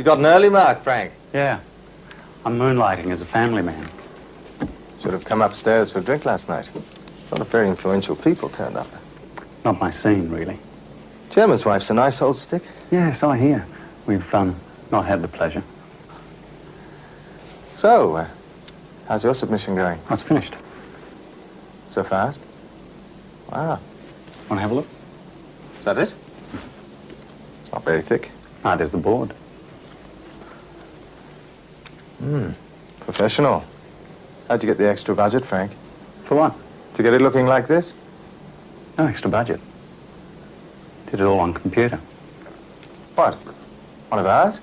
You got an early mark, Frank. Yeah. I'm moonlighting as a family man. Should have come upstairs for a drink last night. A lot of very influential people turned up. Not my scene, really. Chairman's wife's a nice old stick. Yes, I hear. We've not had the pleasure. So, how's your submission going? Oh, it's finished. So fast? Wow. Want to have a look? Is that it? It's not very thick. Ah, there's the board. Professional. How'd you get the extra budget, Frank? For what? To get it looking like this? No extra budget. Did it all on computer. What? One of ours?